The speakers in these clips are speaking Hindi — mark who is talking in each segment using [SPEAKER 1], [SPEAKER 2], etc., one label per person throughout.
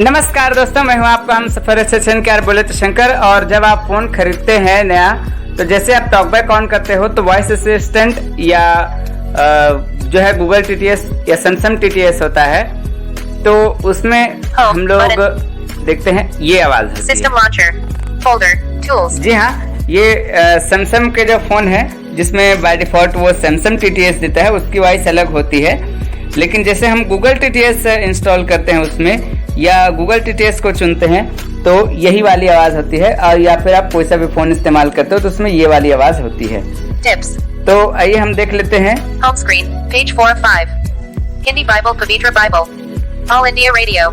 [SPEAKER 1] नमस्कार दोस्तों, मैं हूं आपका हम सफर सेशन के बोले तो शंकर। और जब आप फ़ोन खरीदते हैं नया, तो जैसे आप टॉकबैक ऑन करते हो तो वॉइस असिस्टेंट या जो है गूगल टीटीएस या सैमसंग टीटीएस होता है, तो उसमें हम लोग देखते हैं ये आवाज़
[SPEAKER 2] सिस्टम लॉन्चर फोल्डर टूल्स।
[SPEAKER 1] जी हाँ, ये सैमसंग के जो फ़ोन है जिसमें बाय डिफ़ॉल्ट वो सैमसंग टीटीएस देता है, उसकी वॉइस अलग होती है। लेकिन जैसे हम गूगल टीटीएस इंस्टॉल करते हैं उसमें या गूगल टीटीएस को चुनते हैं तो यही वाली आवाज़ होती है। और या फिर आप कोई सा भी फ़ोन इस्तेमाल करते हो तो उसमें ये वाली आवाज़ होती है।
[SPEAKER 2] टिप्स।
[SPEAKER 1] तो आइए हम देख लेते हैं।
[SPEAKER 2] Home screen page 4 of 5 Hindi Bible पवित्र बाइबल ऑल इंडिया रेडियो।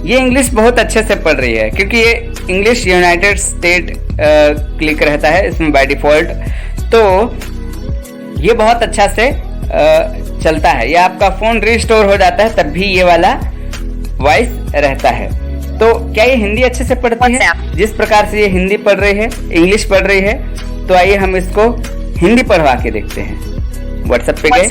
[SPEAKER 1] ये इंग्लिश बहुत अच्छे से पढ़ रही है क्योंकि ये इंग्लिश यूनाइटेड स्टेट क्लिक रहता है इसमें बाय डिफ़ॉल्ट, तो ये बहुत अच्छा से चलता है। या आपका फ़ोन रिस्टोर हो जाता है तब भी ये वाला वॉइस रहता है। तो क्या ये हिंदी अच्छे से पढ़ती है? जिस प्रकार से ये हिंदी पढ़ रही है, इंग्लिश पढ़ रही है, तो आइए हम इसको हिंदी पढ़वा के देखते हैं। व्हाट्सएप पे गए,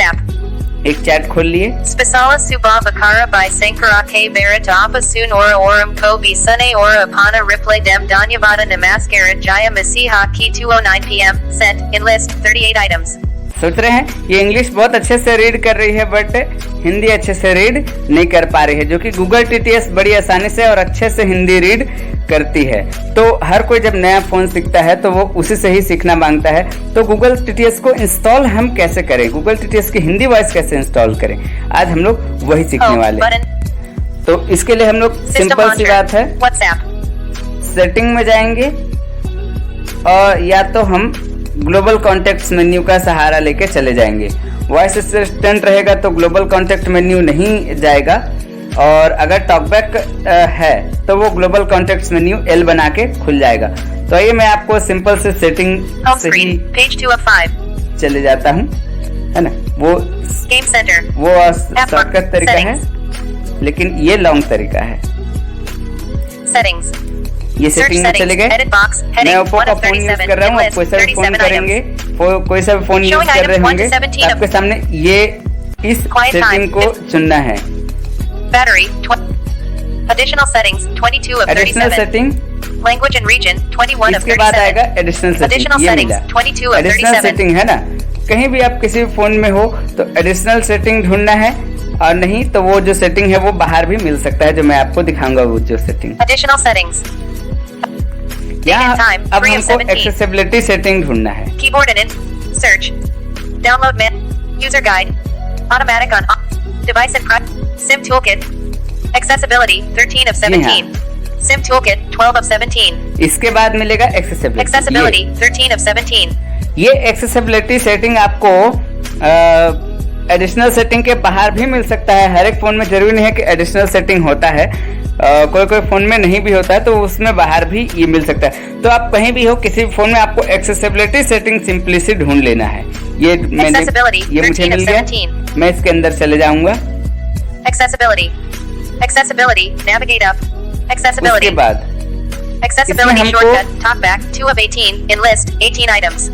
[SPEAKER 1] एक चैट खोल लिए।
[SPEAKER 2] Spesala subavakara by Sankara K Barata Apasun ora oram ko bi sune ora apana replay dem danyavada namaskara jaya masiha ki 2:09 p.m. sent in list 38 items।
[SPEAKER 1] सोच रहे हैं ये इंग्लिश बहुत अच्छे से रीड कर रही है बट हिंदी अच्छे से रीड नहीं कर पा रही है, जो कि गूगल टीटीएस बड़ी आसानी से और अच्छे से हिंदी रीड करती है। तो हर कोई जब नया फ़ोन सीखता है तो वो उसी से ही सीखना मांगता है। तो गूगल टीटीएस को इंस्टॉल हम कैसे करें, गूगल टीटीएस की हिंदी वॉइस कैसे इंस्टॉल करें, आज हम लोग वही सीखने वाले हैं। तो इसके लिए हम लोग सिंपल सी बात है, सेटिंग में जाएंगे और या तो हम ग्लोबल कॉन्टेक्ट्स मेन्यू का सहारा लेके चले जाएंगे। वॉइस असिस्टेंट रहेगा तो ग्लोबल कॉन्टेक्ट मेन्यू नहीं जाएगा, और अगर टॉकबैक है तो वो ग्लोबल कॉन्टेक्ट्स मेन्यू एल बना के खुल जाएगा। तो आइए मैं आपको सिंपल से सेटिंग से ही
[SPEAKER 2] पेज 2 of 5
[SPEAKER 1] चले जाता हूँ, है ना। वो
[SPEAKER 2] गेम सेंटर
[SPEAKER 1] वो शॉर्टकट तरीका है, लेकिन ये लॉन्ग तरीका है।
[SPEAKER 2] सेटिंग्स,
[SPEAKER 1] ये सेटिंग में चले गए। मैं ओप्पो का फोन यूज कर रहा हूँ, आप कोई सा भी फोन करेंगे, कोई सा भी फोन यूज कर रहे होंगे, आपके सामने ये इस सेटिंग को चुनना है।
[SPEAKER 2] Battery additional settings 22 of 37।
[SPEAKER 1] Additional setting,
[SPEAKER 2] language and region 21 of 37।
[SPEAKER 1] इसके बाद आएगा एडिशनल सेटिंग। ये मिला एडिशनल सेटिंग, है ना। कहीं भी आप किसी फोन में हो तो एडिशनल सेटिंग ढूंढना है, और नहीं तो वो जो सेटिंग है वो बाहर भी मिल सकता है, जो मैं आपको दिखाऊंगा वो जो सेटिंग।
[SPEAKER 2] एडिशनल सेटिंग्स,
[SPEAKER 1] यहाँ अब हमको एक्सेसिबिलिटी सेटिंग ढूंढना है।
[SPEAKER 2] कीबोर्ड एंड सर्च, डाउनलोड में user guide, automatic on device and SIM toolkit, accessibility 13 of 17, SIM toolkit 12 of 17।
[SPEAKER 1] इसके बाद मिलेगा एक्सेसिबिलिटी
[SPEAKER 2] 13 of 17।
[SPEAKER 1] ये एक्सेसिबिलिटी सेटिंग आपको एडिशनल सेटिंग के बाहर भी मिल सकता है। हर एक फोन में जरूरी नहीं है कि एडिशनल सेटिंग होता है, कोई कोई फोन में नहीं भी होता है, तो उसमें बाहर भी ये मिल सकता है। तो आप कहीं भी हो, किसी भी फोन में आपको एक्सेसिबिलिटी सेटिंग सिंपली से ढूंढ लेना है। ये मुझे मिल गया, मैं इसके अंदर चले जाऊंगा।
[SPEAKER 2] एक्सेसिबिलिटी नेविगेट अप, एक्सेसिबिलिटी
[SPEAKER 1] उसके बाद
[SPEAKER 2] accessibility shortcut talk back 2 of 18 in list 18 items.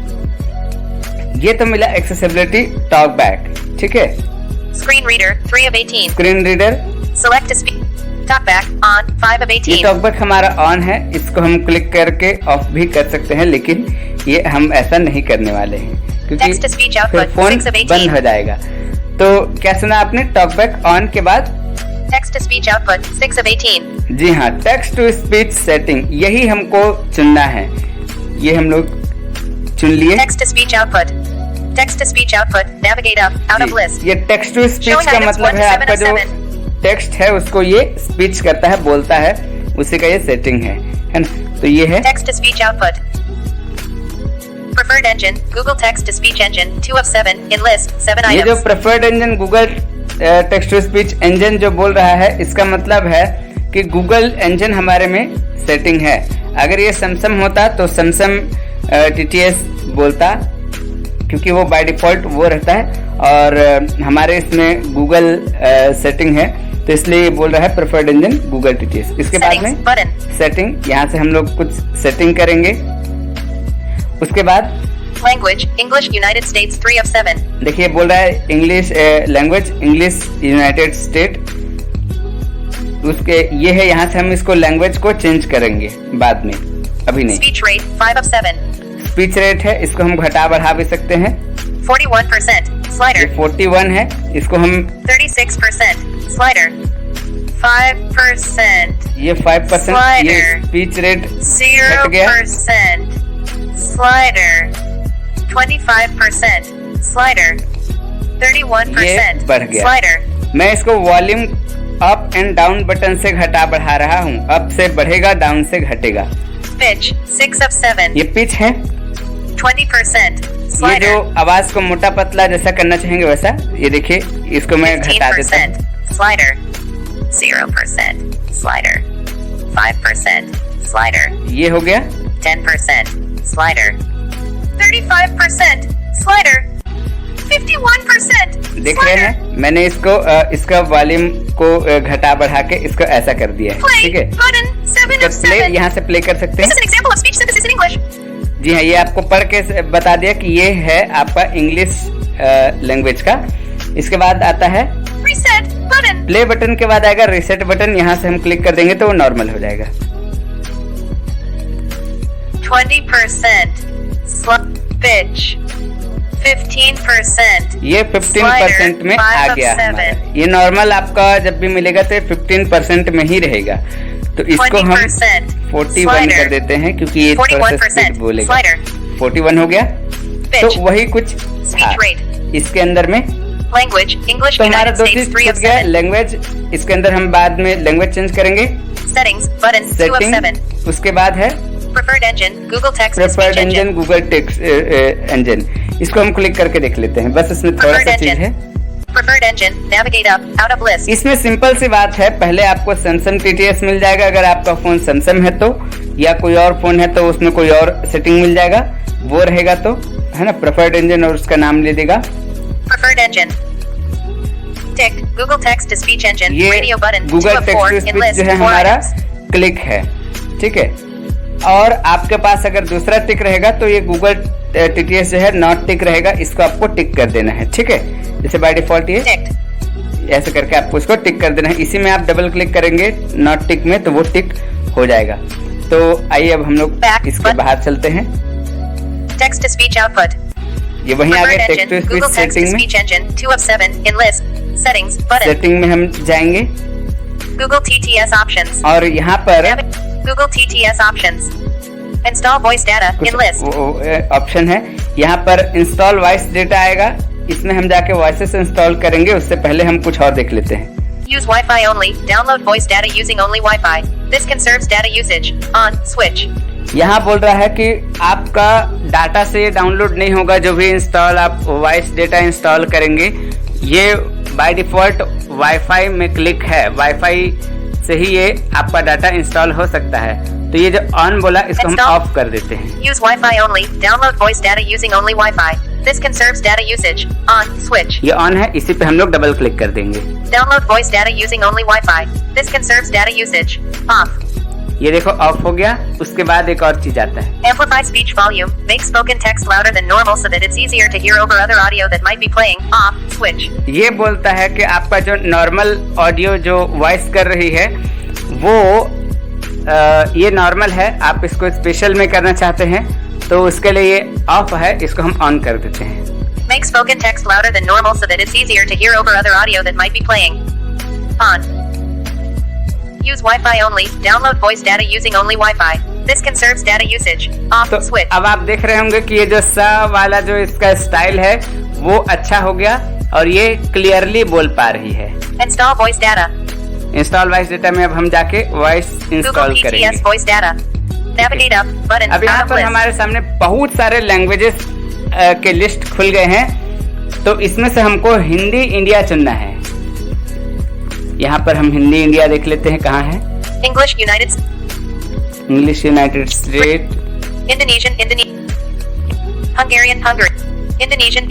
[SPEAKER 1] ये तो मिला एक्सेसिबिलिटी टॉक बैक, ठीक है।
[SPEAKER 2] Screen reader 3 of 18।
[SPEAKER 1] Screen reader
[SPEAKER 2] select to speak talk back on 5 of 18।
[SPEAKER 1] ये टॉक बैक हमारा ऑन है, इसको हम क्लिक करके ऑफ भी कर सकते हैं, लेकिन ये हम ऐसा नहीं करने वाले हैं क्योंकि फिर फोन बंद हो जाएगा। तो क्या सुना आपने, टॉक बैक ऑन के बाद
[SPEAKER 2] text to speech output 6 of 18।
[SPEAKER 1] जी हाँ, टेक्स्ट टू स्पीच सेटिंग यही हमको चुनना है। ये हम लोग चुन लिए।
[SPEAKER 2] Text to speech output, text to speech output navigate up out of list.
[SPEAKER 1] ये टेक्स्ट टू स्पीच का मतलब है आपका जो टेक्स्ट है उसको ये स्पीच करता है, बोलता है, उसी का ये सेटिंग है ना। तो ये है
[SPEAKER 2] text to speech output. Preferred engine Google text to speech engine 2 of 7 in list 7 items.
[SPEAKER 1] ये जो preferred engine Google text to speech engine जो बोल रहा है, इसका मतलब है कि गूगल इंजन हमारे में सेटिंग है। अगर ये सैमसंग होता तो सैमसंग टीटीएस बोलता, क्योंकि वो बाय डिफॉल्ट वो रहता है, और हमारे इसमें गूगल सेटिंग है, तो इसलिए ये बोल रहा है प्रेफर्ड इंजन गूगल टीटीएस। इसके बाद में सेटिंग, यहाँ से हम लोग कुछ सेटिंग करेंगे। उसके बाद
[SPEAKER 2] language English United states 3 of 7।
[SPEAKER 1] देखिए बोल रहा है English language English United state उसके ये है, यहाँ से हम इसको लैंग्वेज को चेंज करेंगे बाद में, अभी नहीं।
[SPEAKER 2] Speech rate 5 of 7.
[SPEAKER 1] Speech rate है, इसको हम घटा बढ़ा भी सकते हैं।
[SPEAKER 2] 41%. Slider.
[SPEAKER 1] 41 है, इसको हम
[SPEAKER 2] 36%. Slider. 5%.
[SPEAKER 1] ये 5%, ये स्पीच रेट घट गया।
[SPEAKER 2] 0%. Slider. 25%. Slider. 31%.
[SPEAKER 1] ये बढ़ गया।
[SPEAKER 2] Slider.
[SPEAKER 1] मैं इसको volume up and down button से घटा बढ़ा रहा हूँ। अप से बढ़ेगा, डाउन से घटेगा।
[SPEAKER 2] Pitch 6 of 7.
[SPEAKER 1] ये पिच है।
[SPEAKER 2] 20%.
[SPEAKER 1] ये
[SPEAKER 2] Slider.
[SPEAKER 1] जो आवाज को मोटा पतला जैसा करना चाहेंगे वैसा, ये देखिए, इसको मैं घटा देता हूँ।
[SPEAKER 2] 15%. Slider. 0%. Slider. 5%. Slider.
[SPEAKER 1] ये हो गया।
[SPEAKER 2] 10%. Slider. 35%. Slider. 51%.
[SPEAKER 1] देख रहे हैं, मैंने इसको इसका वॉल्यूम को घटा बढ़ा के इसको ऐसा कर दिया है। ठीक
[SPEAKER 2] Play
[SPEAKER 1] है,
[SPEAKER 2] button 7 of
[SPEAKER 1] प्ले
[SPEAKER 2] 7.
[SPEAKER 1] यहाँ से प्ले कर सकते
[SPEAKER 2] This is
[SPEAKER 1] हैं।
[SPEAKER 2] an example of speech synthesis in English.
[SPEAKER 1] जी हाँ, ये आपको पढ़ के बता दिया कि ये है आपका इंग्लिश लैंग्वेज का। इसके बाद आता है
[SPEAKER 2] Reset button.
[SPEAKER 1] प्ले बटन के बाद आएगा रीसेट बटन। यहाँ से हम क्लिक कर देंगे तो वो नॉर्मल हो जाएगा।
[SPEAKER 2] 20%. Pitch. 15%.
[SPEAKER 1] ये 15% में आ गया हमारा। ये नॉर्मल आपका जब भी मिलेगा तो 15% में ही रहेगा। तो इसको हम
[SPEAKER 2] 20%.
[SPEAKER 1] 41 कर देते हैं, क्योंकि ये थोड़ा सा
[SPEAKER 2] 41%.
[SPEAKER 1] स्पीड बोलेगा।
[SPEAKER 2] Slider.
[SPEAKER 1] 41 हो गया। तो
[SPEAKER 2] Pitch.
[SPEAKER 1] वही कुछ
[SPEAKER 2] Speech
[SPEAKER 1] था
[SPEAKER 2] rate.
[SPEAKER 1] इसके अंदर में।
[SPEAKER 2] Language. English.
[SPEAKER 1] तो हमारा
[SPEAKER 2] United
[SPEAKER 1] दो
[SPEAKER 2] States
[SPEAKER 1] चीज
[SPEAKER 2] 3
[SPEAKER 1] छूट
[SPEAKER 2] of
[SPEAKER 1] गया।
[SPEAKER 2] 7.
[SPEAKER 1] लैंग्वेज, इसके अंदर हम बाद में लैंग्वेज चेंज करेंगे।
[SPEAKER 2] Settings. Button 2 of 7.
[SPEAKER 1] सेटिंग, उसके बाद है
[SPEAKER 2] Preferred engine. Google Text to
[SPEAKER 1] preferred
[SPEAKER 2] Speech
[SPEAKER 1] engine,
[SPEAKER 2] engine.
[SPEAKER 1] Google text engine. इसको हम क्लिक करके देख लेते हैं। बस इसमें थोड़ा
[SPEAKER 2] Preferred
[SPEAKER 1] सा चीज है।
[SPEAKER 2] engine. Preferred engine. Navigate up. Out of list.
[SPEAKER 1] इसमें सिंपल सी बात है, पहले आपको सैमसंग TTS मिल जाएगा अगर आपका फोन सैमसंग है तो, या कोई और फोन है तो उसमें कोई और सेटिंग मिल जाएगा, वो रहेगा तो, है ना, प्रेफर्ड इंजन और उसका नाम ले देगा।
[SPEAKER 2] Preferred engine. Ticked. Google Text to Speech engine.
[SPEAKER 1] ये
[SPEAKER 2] Radio button 2
[SPEAKER 1] Google
[SPEAKER 2] of 4
[SPEAKER 1] text to
[SPEAKER 2] in
[SPEAKER 1] speech
[SPEAKER 2] list.
[SPEAKER 1] जो है
[SPEAKER 2] 4
[SPEAKER 1] हमारा
[SPEAKER 2] items.
[SPEAKER 1] क्लिक है। ठीक है, और आपके पास अगर दूसरा टिक रहेगा तो ये गूगल TTS जो है नॉट टिक रहेगा, इसको आपको टिक कर देना है। ठीक है, जैसे बाय डिफॉल्ट ये
[SPEAKER 2] Ticked.
[SPEAKER 1] ऐसे करके आपको इसको टिक कर देना है। इसी में आप डबल क्लिक करेंगे नॉट टिक में तो वो टिक हो जाएगा। तो आइए अब हम लोग
[SPEAKER 2] Back
[SPEAKER 1] इसके
[SPEAKER 2] button.
[SPEAKER 1] बाहर चलते हैं।
[SPEAKER 2] Text to speech output.
[SPEAKER 1] ये वहीं आ
[SPEAKER 2] Preferred
[SPEAKER 1] गया text to
[SPEAKER 2] engine.
[SPEAKER 1] Speech
[SPEAKER 2] Google Text to
[SPEAKER 1] setting में।
[SPEAKER 2] Speech engine. 2 of 7 in list. Settings. Button.
[SPEAKER 1] Setting में हम जाएंगे
[SPEAKER 2] Google TTS options.
[SPEAKER 1] और यहाँ पर
[SPEAKER 2] Google TTS options. Install voice data
[SPEAKER 1] कुछ
[SPEAKER 2] in list.
[SPEAKER 1] ऑप्शन है। यहाँ पर इंस्टॉल वॉइस डेटा आएगा, इसमें हम जाके वॉइसेस इंस्टॉल करेंगे। उससे पहले हम कुछ और देख लेते हैं।
[SPEAKER 2] Use Wi-Fi only. Download voice data using only Wi-Fi. This conserves data usage. On. Switch.
[SPEAKER 1] यहाँ बोल रहा है कि आपका डाटा से डाउनलोड नहीं होगा, जो भी इंस्टॉल आप वॉइस डेटा इंस्टॉल करेंगे। ये बाय डिफॉल्ट वाईफाई में क्लिक है, वाईफाई से ही ये आपका डाटा इंस्टॉल हो सकता है। तो ये जो ऑन बोला इसको हम
[SPEAKER 2] Install.
[SPEAKER 1] ऑफ कर देते हैं।
[SPEAKER 2] Use Wi-Fi only. Download voice data using only Wi-Fi. This conserves data usage. On. Switch.
[SPEAKER 1] ये ऑन है, इसी पे हम लोग डबल क्लिक कर देंगे।
[SPEAKER 2] Download voice data using only Wi-Fi. This conserves data usage. Off.
[SPEAKER 1] ये देखो ऑफ हो गया। उसके बाद एक और चीज आता है,
[SPEAKER 2] Amplify speech volume. Make spoken text louder than normal so that it's easier to hear over other audio that might be playing. Off. Switch.
[SPEAKER 1] ये बोलता है कि आपका जो नॉर्मल ऑडियो जो वॉइस कर रही है वो ये नॉर्मल है, आप इसको स्पेशल में करना चाहते हैं तो उसके लिए ये ऑफ है, इसको हम ऑन कर देते हैं।
[SPEAKER 2] Make spoken text louder than normal so that it's easier to hear over other audio that might be playing. On. Use Wi-Fi only. Download voice data using only Wi-Fi. This conserves data usage. Off.
[SPEAKER 1] तो
[SPEAKER 2] Switch.
[SPEAKER 1] अब आप देख रहे होंगे कि ये जो सा वाला जो इसका स्टाइल है वो अच्छा हो गया और ये क्लियरली बोल पा रही है।
[SPEAKER 2] Install voice data.
[SPEAKER 1] Install voice data में अब हम जाके वॉइस
[SPEAKER 2] Google
[SPEAKER 1] इंस्टॉल
[SPEAKER 2] TTS
[SPEAKER 1] करेंगे।
[SPEAKER 2] voice data. Navigate up. Button.
[SPEAKER 1] अब यहाँ
[SPEAKER 2] Out of
[SPEAKER 1] पर
[SPEAKER 2] list.
[SPEAKER 1] हमारे सामने बहुत सारे लैंग्वेजेस के लिस्ट खुल गए हैं, तो इसमें से हमको हिंदी इंडिया चुनना है। यहाँ पर हम हिंदी इंडिया देख लेते हैं कहाँ है।
[SPEAKER 2] English United.
[SPEAKER 1] English United state,
[SPEAKER 2] Indonesian. Hungarian. Hungary. Indonesian.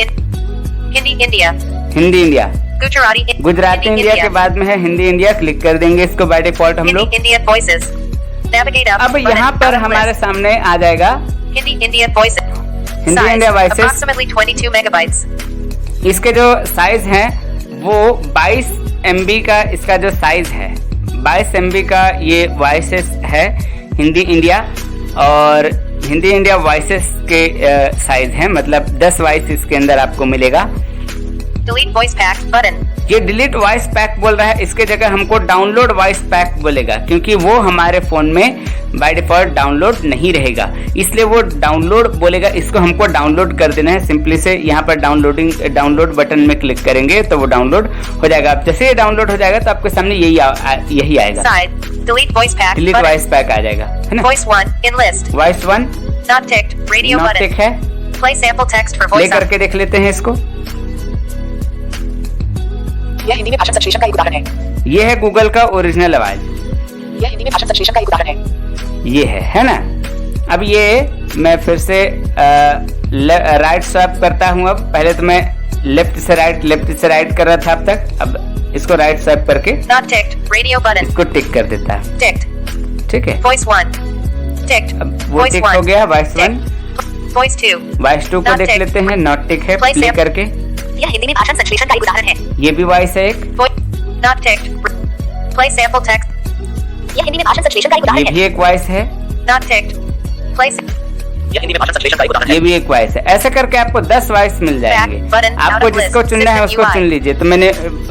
[SPEAKER 2] Hindi. India.
[SPEAKER 1] Hindi India,
[SPEAKER 2] Gujarati.
[SPEAKER 1] Gujarati
[SPEAKER 2] Hindi,
[SPEAKER 1] India के बाद में है हिंदी इंडिया। क्लिक कर देंगे इसको बाय डिफॉल्ट हम
[SPEAKER 2] Hindi.
[SPEAKER 1] लोग।
[SPEAKER 2] India voices. Navigate up.
[SPEAKER 1] अब
[SPEAKER 2] Button.
[SPEAKER 1] यहाँ पर
[SPEAKER 2] Out of
[SPEAKER 1] हमारे
[SPEAKER 2] list.
[SPEAKER 1] सामने आ जाएगा
[SPEAKER 2] Hindi. India voices.
[SPEAKER 1] Hindi
[SPEAKER 2] Size.
[SPEAKER 1] India voices.
[SPEAKER 2] Approximately 22 megabytes.
[SPEAKER 1] इसके जो साइज है वो 22 MB का इसका जो साइज है 22 MB का ये वॉइसेस है हिंदी इंडिया, और हिंदी इंडिया वॉइसेस के साइज है, मतलब 10 वॉइस इसके अंदर आपको मिलेगा।
[SPEAKER 2] Delete voice pack button.
[SPEAKER 1] ये डिलीट वॉइस पैक बोल रहा है, इसके जगह हमको डाउनलोड वॉइस पैक बोलेगा, क्योंकि वो हमारे फोन में बाय डिफॉल्ट डाउनलोड नहीं रहेगा, इसलिए वो डाउनलोड बोलेगा। इसको हमको डाउनलोड कर देना है। सिंपली से यहाँ पर डाउनलोड बटन में क्लिक करेंगे तो वो डाउनलोड हो जाएगा। अब जैसे ये डाउनलोड हो जाएगा तो आपके सामने यही आएगा,
[SPEAKER 2] Side. Delete voice pack
[SPEAKER 1] delete
[SPEAKER 2] button.
[SPEAKER 1] Voice pack आ जाएगा, है ना।
[SPEAKER 2] Voice 1 in list.
[SPEAKER 1] Voice 1
[SPEAKER 2] Not ticked. Radio
[SPEAKER 1] not
[SPEAKER 2] button.
[SPEAKER 1] Tick है,
[SPEAKER 2] Play sample text for
[SPEAKER 1] play
[SPEAKER 2] voice
[SPEAKER 1] करके देख लेते हैं इसको।
[SPEAKER 3] यह हिंदी में भाषण संश्लेषण का एक उदाहरण है।
[SPEAKER 1] ये है गूगल का ओरिजिनल आवाज,
[SPEAKER 3] यह हिंदी में भाषण संश्लेषण का एक उदाहरण है।
[SPEAKER 1] ये है ना। अब ये मैं फिर से राइट स्वाइप करता हूँ। अब पहले तो मैं लेफ्ट से राइट कर रहा था अब तक, अब इसको राइट स्वाइप करके
[SPEAKER 2] Not ticked. Radio button.
[SPEAKER 1] इसको टिक कर देता है,
[SPEAKER 2] Ticked.
[SPEAKER 1] ठीक है।
[SPEAKER 2] Voice 1. Ticked.
[SPEAKER 1] अब वो
[SPEAKER 2] Voice
[SPEAKER 1] टिक
[SPEAKER 2] 1.
[SPEAKER 1] हो गया। Voice 1,
[SPEAKER 2] Ticked. Voice 2.
[SPEAKER 1] वॉइस 2 को
[SPEAKER 2] Not
[SPEAKER 1] देख
[SPEAKER 2] ticked.
[SPEAKER 1] लेते हैं, नॉट टिक है,
[SPEAKER 2] Play
[SPEAKER 1] प्ले
[SPEAKER 2] sam-
[SPEAKER 1] करके।
[SPEAKER 3] यह हिंदी में भाषण संश्लेषण का एक उदाहरण है।
[SPEAKER 1] ये भी वॉइस है एक,
[SPEAKER 2] Voice. Not ticked. Play sample text.
[SPEAKER 3] यह हिंदी में भाषण संश्लेषण का एक
[SPEAKER 1] ये
[SPEAKER 3] उदाहरण है।
[SPEAKER 1] भी एक वॉइस है,
[SPEAKER 2] Not ticked. Play.
[SPEAKER 3] यह हिंदी में भाषण संश्लेषण का एक उदाहरण
[SPEAKER 1] ये भी एक वॉइस है। ऐसा करके आपको 10 वॉइस मिल जाएंगे।
[SPEAKER 2] button,
[SPEAKER 1] आपको
[SPEAKER 2] out of
[SPEAKER 1] जिसको
[SPEAKER 2] list,
[SPEAKER 1] चुनना है
[SPEAKER 2] system
[SPEAKER 1] उसको
[SPEAKER 2] UI.
[SPEAKER 1] चुन लीजिए। तो मैंने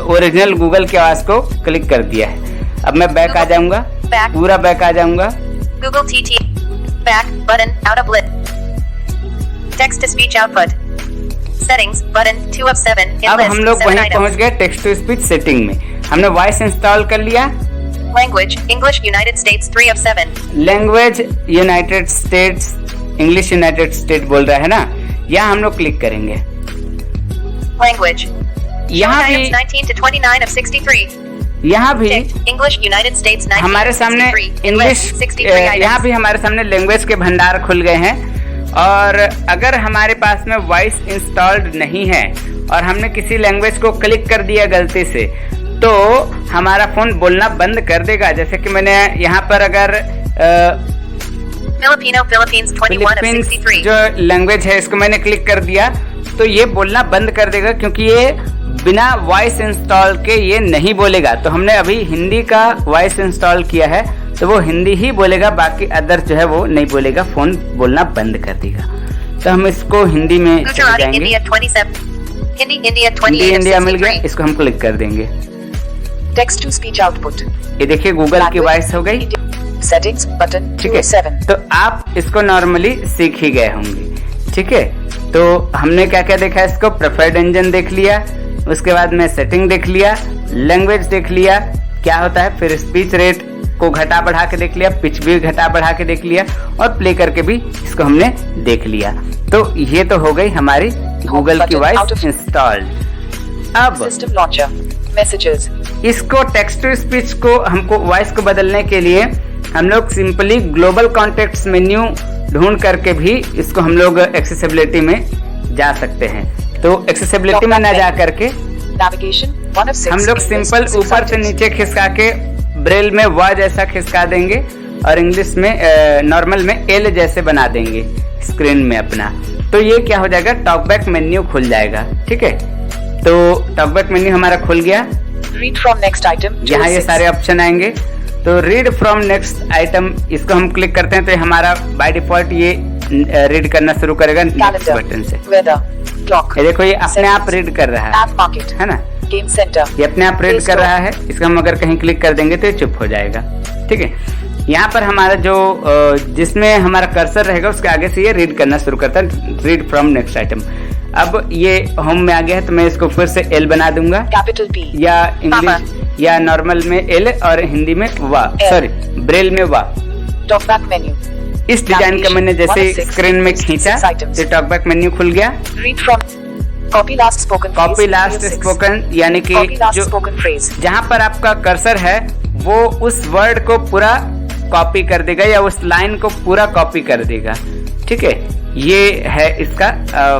[SPEAKER 1] ओरिजिनल गूगल की आवाज को क्लिक कर दिया है। अब मैं बैक आ जाऊंगा,
[SPEAKER 2] Back.
[SPEAKER 1] पूरा बैक आ जाऊंगा।
[SPEAKER 2] Google TT. Back button out of list. Text to speech output. Settings button 2 of 7 in
[SPEAKER 1] अब
[SPEAKER 2] list.
[SPEAKER 1] हम लोग
[SPEAKER 2] 7
[SPEAKER 1] वहीं
[SPEAKER 2] items.
[SPEAKER 1] पहुंच गए टेक्स्ट टू स्पीच सेटिंग में। हमने वॉइस इंस्टॉल कर लिया।
[SPEAKER 2] Language English United States 3 of 7.
[SPEAKER 1] Language United states, English United state बोल रहा है ना, यहाँ हम लोग क्लिक करेंगे।
[SPEAKER 2] Language.
[SPEAKER 1] यहाँ
[SPEAKER 2] Items
[SPEAKER 1] भी
[SPEAKER 2] 19 to 29 of 63.
[SPEAKER 1] यहाँ भी
[SPEAKER 2] Ticked. English United States 19
[SPEAKER 1] हमारे
[SPEAKER 2] of
[SPEAKER 1] सामने
[SPEAKER 2] 63.
[SPEAKER 1] इंग्लिश,
[SPEAKER 2] List 63
[SPEAKER 1] यहाँ
[SPEAKER 2] items.
[SPEAKER 1] भी हमारे सामने लैंग्वेज के भंडार खुल गए हैं। और अगर हमारे पास में वॉइस इंस्टॉल्ड नहीं है और हमने किसी लैंग्वेज को क्लिक कर दिया गलती से, तो हमारा फोन बोलना बंद कर देगा। जैसे कि मैंने यहाँ पर अगर
[SPEAKER 2] Filipino Philippines 21 of
[SPEAKER 1] फिलीपींस
[SPEAKER 2] 63.
[SPEAKER 1] जो लैंग्वेज है इसको मैंने क्लिक कर दिया तो ये बोलना बंद कर देगा, क्योंकि ये बिना वॉइस इंस्टॉल के ये नहीं बोलेगा। तो हमने अभी हिंदी का वॉइस इंस्टॉल किया है तो वो हिंदी ही बोलेगा, बाकी अदर जो है वो नहीं बोलेगा, फोन बोलना बंद कर देगा। तो हम इसको हिंदी में चले
[SPEAKER 2] Gujarati
[SPEAKER 1] जाएंगे।
[SPEAKER 2] India 27. Hindi India
[SPEAKER 1] Hindi
[SPEAKER 2] 28 of
[SPEAKER 1] India मिल गया,
[SPEAKER 2] 63.
[SPEAKER 1] इसको हम क्लिक कर देंगे।
[SPEAKER 3] Text to speech output.
[SPEAKER 1] ये देखिए गूगल की वॉइस हो गई,
[SPEAKER 3] सेटिंग्स बटन
[SPEAKER 1] ठीक
[SPEAKER 3] 2
[SPEAKER 1] है।
[SPEAKER 3] of 7।
[SPEAKER 1] तो आप इसको नॉर्मली सीख ही गए होंगे, ठीक है। तो हमने क्या क्या देखा, इसको प्रेफर्ड इंजन देख लिया, उसके बाद में सेटिंग देख लिया, लैंग्वेज देख लिया क्या होता है, फिर स्पीच रेट को घटा बढ़ा के देख लिया, पिच भी घटा बढ़ा के देख लिया, और प्ले करके भी इसको हमने देख लिया। तो ये तो हो गई हमारी गूगल की वॉइस इंस्टॉल्ड। अब
[SPEAKER 3] सिस्टम लॉन्चर मैसेजेस।
[SPEAKER 1] इसको टेक्स्ट टू स्पीच को हमको वॉइस को बदलने के लिए हम लोग सिंपली ग्लोबल कॉन्टेक्ट्स मेन्यू ढूंढ करके भी इसको हम लोग एक्सेसिबिलिटी में जा सकते हैं। तो एक्सेसिबिलिटी में ना जा करके
[SPEAKER 3] नेविगेशन 1 of 6।
[SPEAKER 1] हम लोग सिंपल ऊपर से नीचे खिसका के ब्रेल में व जैसा खिसका देंगे और इंग्लिश में नॉर्मल में एल जैसे बना देंगे स्क्रीन में अपना। तो ये क्या हो जाएगा, टॉकबैक मेन्यू खुल जाएगा, ठीक है। तो टॉकबैक मेन्यू हमारा खुल गया।
[SPEAKER 3] Read from next item.
[SPEAKER 1] यहाँ ये सारे ऑप्शन आएंगे। तो रीड फ्रॉम नेक्स्ट आइटम, इसको हम क्लिक करते हैं तो हमारा बाय डिफॉल्ट ये रीड करना शुरू करेगा नेक्स्ट बटन से।
[SPEAKER 3] Weather clock.
[SPEAKER 1] ये देखो ये अपने आप रीड कर रहा है,
[SPEAKER 3] ऐप मार्केट
[SPEAKER 1] है ना,
[SPEAKER 3] गेम सेंटर।
[SPEAKER 1] ये अपने आप रीड कर रहा है। इसका हम अगर कहीं क्लिक कर देंगे तो ये चुप हो जाएगा, ठीक है। यहाँ पर हमारा जो जिसमें हमारा कर्सर रहेगा उसके आगे से ये रीड करना शुरू करता है, रीड फ्रॉम नेक्स्ट आइटम। अब ये होम में आ गया है तो मैं इसको फिर से एल बना दूंगा,
[SPEAKER 3] कैपिटल पी
[SPEAKER 1] या इंग्लिश या नॉर्मल में एल और हिंदी में वा, सॉरी ब्रेल में वा।
[SPEAKER 3] Talkback menu.
[SPEAKER 1] इस डिजाइन का मैंने जैसे स्क्रीन में खींचा तो टॉकबैक मेन्यू खुल गया।
[SPEAKER 3] Read from copy last spoken.
[SPEAKER 1] Copy last spoken, यानी कि जो
[SPEAKER 3] स्पोकन फ्रेज
[SPEAKER 1] जहाँ पर आपका कर्सर है वो उस वर्ड को पूरा कॉपी कर देगा या उस लाइन को पूरा कॉपी कर देगा, ठीक है। ये है इसका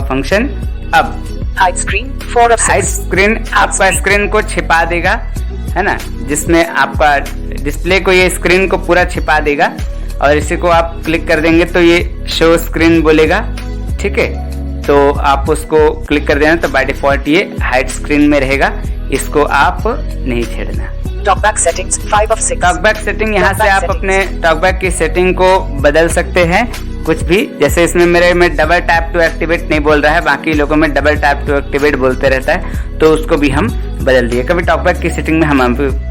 [SPEAKER 1] फंक्शन। अब
[SPEAKER 3] hide screen 4 of 6।
[SPEAKER 1] Hide screen आपका स्क्रीन को छिपा देगा, है ना, जिसमें आपका डिस्प्ले को ये स्क्रीन को पूरा छिपा देगा। और इसी को आप क्लिक कर देंगे तो ये शो स्क्रीन बोलेगा, ठीक है। तो आप उसको क्लिक कर देना तो बाय डिफॉल्ट ये हाइड स्क्रीन में रहेगा, इसको आप नहीं छेड़ना।
[SPEAKER 3] Talkback settings 5 of 6.
[SPEAKER 1] Talkback setting, यहाँ से
[SPEAKER 3] Talkback
[SPEAKER 1] आप
[SPEAKER 3] settings.
[SPEAKER 1] अपने टॉकबैक की सेटिंग को बदल सकते हैं कुछ भी। जैसे इसमें मेरे में डबल टैप टू एक्टिवेट नहीं बोल रहा है, बाकी लोगों में डबल टैप टू एक्टिवेट बोलते रहता है, तो उसको भी हम बदल दिए। कभी टॉकबैक की सेटिंग में हम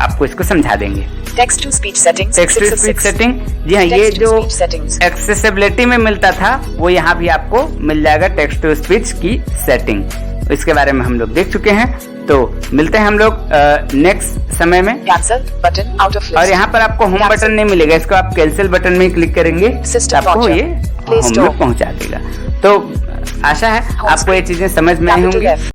[SPEAKER 1] आपको इसको समझा देंगे।
[SPEAKER 3] Text to speech settings
[SPEAKER 1] text
[SPEAKER 3] 6
[SPEAKER 1] to
[SPEAKER 3] of
[SPEAKER 1] speech
[SPEAKER 3] 6.
[SPEAKER 1] Setting, जी हाँ, ये
[SPEAKER 3] Text to
[SPEAKER 1] जो
[SPEAKER 3] speech settings.
[SPEAKER 1] एक्सेसिबिलिटी में मिलता था वो यहाँ भी आपको मिल जाएगा, टेक्स्ट टू स्पीच की सेटिंग। इसके बारे में हम लोग देख चुके हैं, तो मिलते हैं हम लोग नेक्स्ट समय में।
[SPEAKER 3] Cancel button out of list.
[SPEAKER 1] और यहाँ पर आपको होम
[SPEAKER 3] Cancel.
[SPEAKER 1] बटन नहीं मिलेगा, इसको आप कैंसिल बटन में क्लिक करेंगे
[SPEAKER 3] System
[SPEAKER 1] तो आपको
[SPEAKER 3] launcher.
[SPEAKER 1] ये
[SPEAKER 3] Play
[SPEAKER 1] होम
[SPEAKER 3] Store.
[SPEAKER 1] में पहुंचा देगा। तो आशा है
[SPEAKER 3] Home
[SPEAKER 1] आपको ये
[SPEAKER 3] screen.
[SPEAKER 1] चीजें समझ में आई
[SPEAKER 3] Capital
[SPEAKER 1] होंगी।
[SPEAKER 3] F.